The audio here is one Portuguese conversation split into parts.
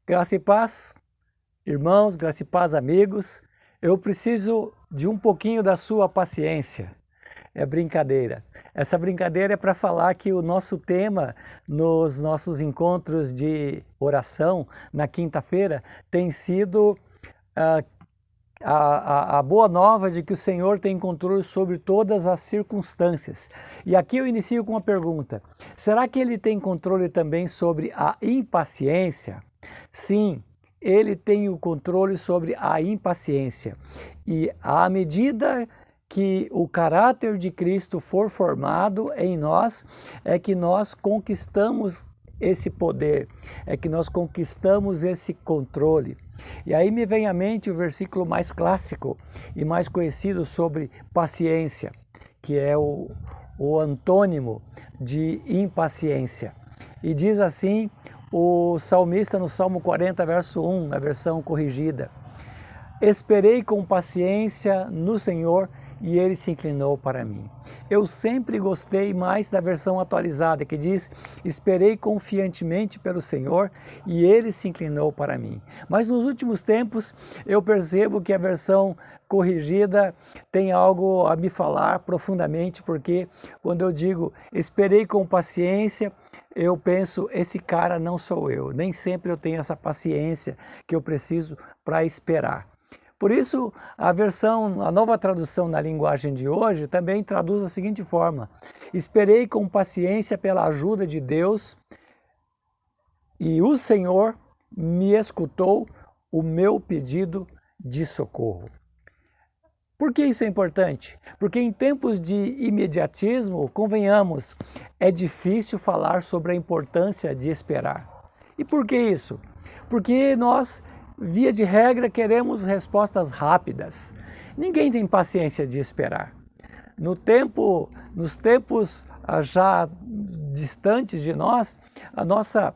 Graça e paz, irmãos, graça e paz, amigos. Eu preciso de um pouquinho da sua paciência. É brincadeira. Essa brincadeira é para falar que o nosso tema nos nossos encontros de oração na quinta-feira tem sido a boa nova de que o Senhor tem controle sobre todas as circunstâncias. E aqui eu inicio com uma pergunta: será que Ele tem controle também sobre a impaciência? Sim, Ele tem o controle sobre a impaciência. E à medida que o caráter de Cristo for formado em nós, é que nós conquistamos esse poder, é que nós conquistamos esse controle. E aí me vem à mente o versículo mais clássico e mais conhecido sobre paciência, que é o antônimo de impaciência. E diz assim o salmista no Salmo 40, verso 1, na versão corrigida: esperei com paciência no Senhor e Ele se inclinou para mim. Eu sempre gostei mais da versão atualizada, que diz: esperei confiantemente pelo Senhor e Ele se inclinou para mim. Mas nos últimos tempos eu percebo que a versão corrigida tem algo a me falar profundamente, porque quando eu digo esperei com paciência, eu penso, esse cara não sou eu. Nem sempre eu tenho essa paciência que eu preciso para esperar. Por isso, a nova tradução na linguagem de hoje também traduz da seguinte forma: esperei com paciência pela ajuda de Deus e o Senhor me escutou o meu pedido de socorro. Por que isso é importante? Porque em tempos de imediatismo, convenhamos, é difícil falar sobre a importância de esperar. E por que isso? Porque nós, via de regra, queremos respostas rápidas. Ninguém tem paciência de esperar. Nos tempos já distantes de nós, a nossa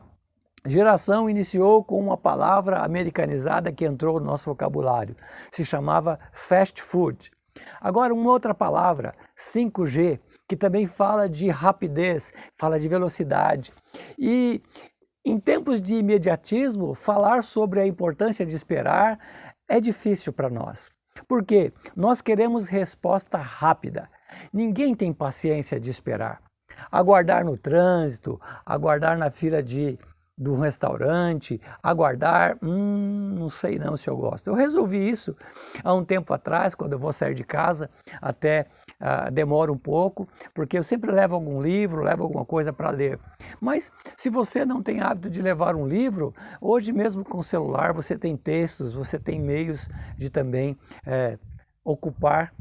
geração iniciou com uma palavra americanizada que entrou no nosso vocabulário. Se chamava fast food. Agora, uma outra palavra, 5G, que também fala de rapidez, fala de velocidade. E em tempos de imediatismo, falar sobre a importância de esperar é difícil para nós. Por quê? Nós queremos resposta rápida. Ninguém tem paciência de esperar. Aguardar no trânsito, aguardar na fila de um restaurante, aguardar, não sei não se eu gosto. Eu resolvi isso há um tempo atrás, quando eu vou sair de casa, até demora um pouco, porque eu sempre levo algum livro, levo alguma coisa para ler. Mas se você não tem hábito de levar um livro, hoje mesmo com o celular você tem textos, você tem meios de também ocupar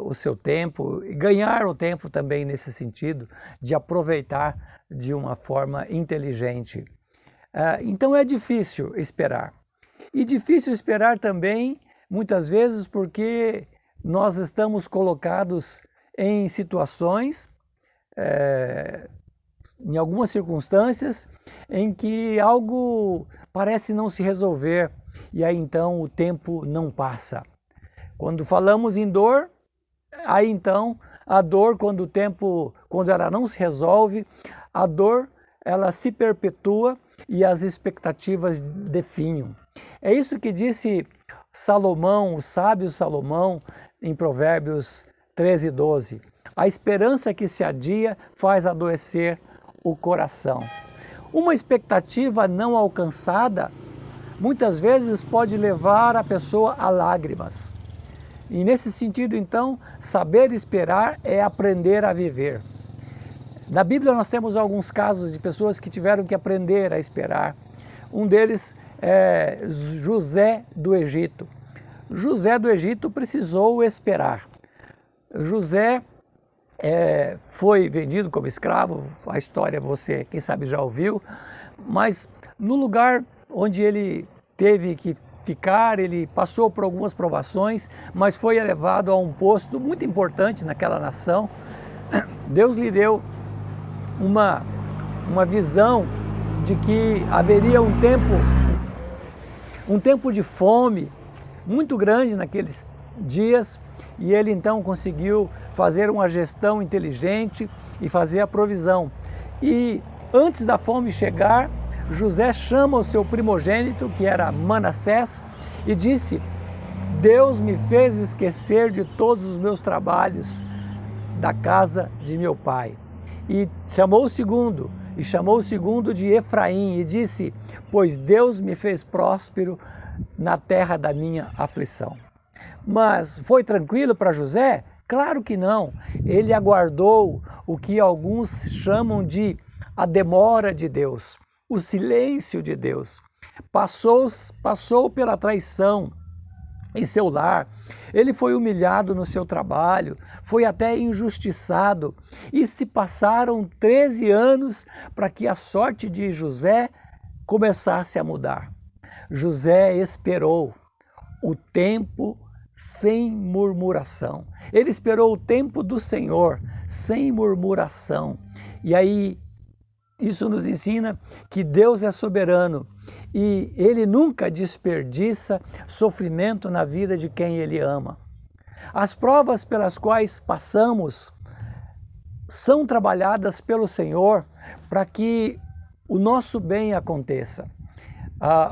o seu tempo e ganhar o tempo também nesse sentido, de aproveitar de uma forma inteligente. Então é difícil esperar. E difícil esperar também, muitas vezes, porque nós estamos colocados em situações, em algumas circunstâncias, em que algo parece não se resolver e aí então o tempo não passa. Quando falamos em dor, aí então a dor, quando ela não se resolve, a dor ela se perpetua e as expectativas definham. É isso que disse Salomão, o sábio Salomão, em Provérbios 13:12. A esperança que se adia faz adoecer o coração. Uma expectativa não alcançada muitas vezes pode levar a pessoa a lágrimas. E nesse sentido, então, saber esperar é aprender a viver. Na Bíblia nós temos alguns casos de pessoas que tiveram que aprender a esperar. Um deles é José do Egito. José do Egito precisou esperar. José foi vendido como escravo, a história você, quem sabe, já ouviu, mas no lugar onde ele teve que ficar, ele passou por algumas provações, mas foi elevado a um posto muito importante naquela nação. Deus lhe deu uma visão de que haveria um tempo de fome muito grande naqueles dias, e ele então conseguiu fazer uma gestão inteligente e fazer a provisão. E antes da fome chegar, José chama o seu primogênito, que era Manassés, e disse: Deus me fez esquecer de todos os meus trabalhos da casa de meu pai. E chamou o segundo de Efraim, e disse: pois Deus me fez próspero na terra da minha aflição. Mas foi tranquilo para José? Claro que não. Ele aguardou o que alguns chamam de a demora de Deus, o silêncio de Deus. Passou pela traição em seu lar, ele foi humilhado no seu trabalho, foi até injustiçado, e se passaram 13 anos para que a sorte de José começasse a mudar. José esperou o tempo sem murmuração. Ele esperou o tempo do Senhor sem murmuração. E aí, isso nos ensina que Deus é soberano e Ele nunca desperdiça sofrimento na vida de quem Ele ama. As provas pelas quais passamos são trabalhadas pelo Senhor para que o nosso bem aconteça.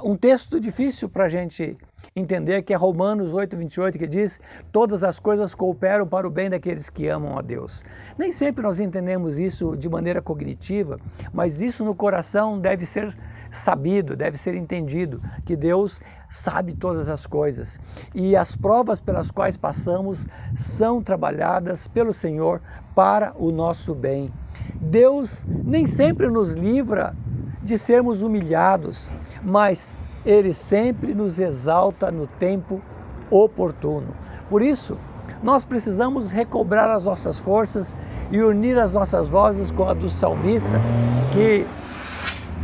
Um texto difícil para a gente entender, que é Romanos 8:28, que diz: todas as coisas cooperam para o bem daqueles que amam a Deus. Nem sempre nós entendemos isso de maneira cognitiva, mas isso no coração deve ser sabido, deve ser entendido, que Deus sabe todas as coisas. E as provas pelas quais passamos são trabalhadas pelo Senhor para o nosso bem. Deus nem sempre nos livra de sermos humilhados, mas Ele sempre nos exalta no tempo oportuno. Por isso, nós precisamos recobrar as nossas forças e unir as nossas vozes com a do salmista, que,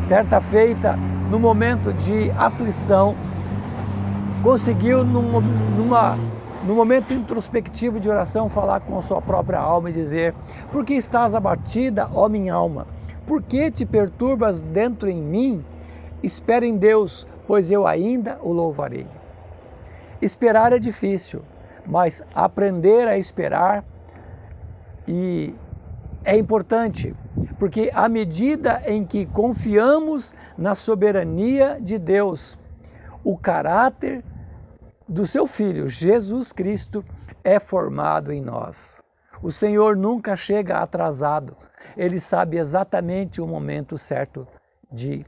certa feita, no momento de aflição, conseguiu, no momento introspectivo de oração, falar com a sua própria alma e dizer: por que estás abatida, ó minha alma? Por que te perturbas dentro em mim? Espera em Deus, pois eu ainda o louvarei. Esperar é difícil, mas aprender a esperar é importante, porque à medida em que confiamos na soberania de Deus, o caráter do seu Filho, Jesus Cristo, é formado em nós. O Senhor nunca chega atrasado, Ele sabe exatamente o momento certo de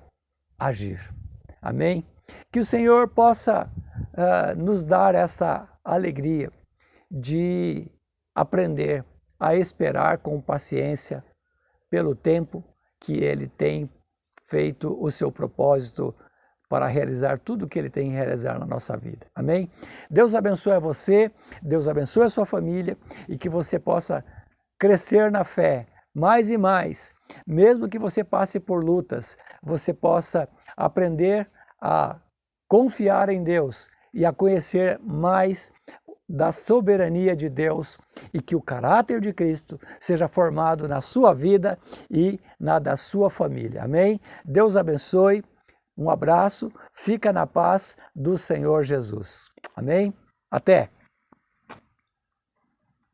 agir. Amém? Que o Senhor possa nos dar essa alegria de aprender a esperar com paciência pelo tempo que Ele tem feito o seu propósito para realizar tudo o que Ele tem que realizar na nossa vida. Amém? Deus abençoe a você, Deus abençoe a sua família e que você possa crescer na fé mais e mais. Mesmo que você passe por lutas, você possa aprender a confiar em Deus e a conhecer mais da soberania de Deus, e que o caráter de Cristo seja formado na sua vida e na da sua família. Amém? Deus abençoe. Um abraço, fica na paz do Senhor Jesus. Amém? Até!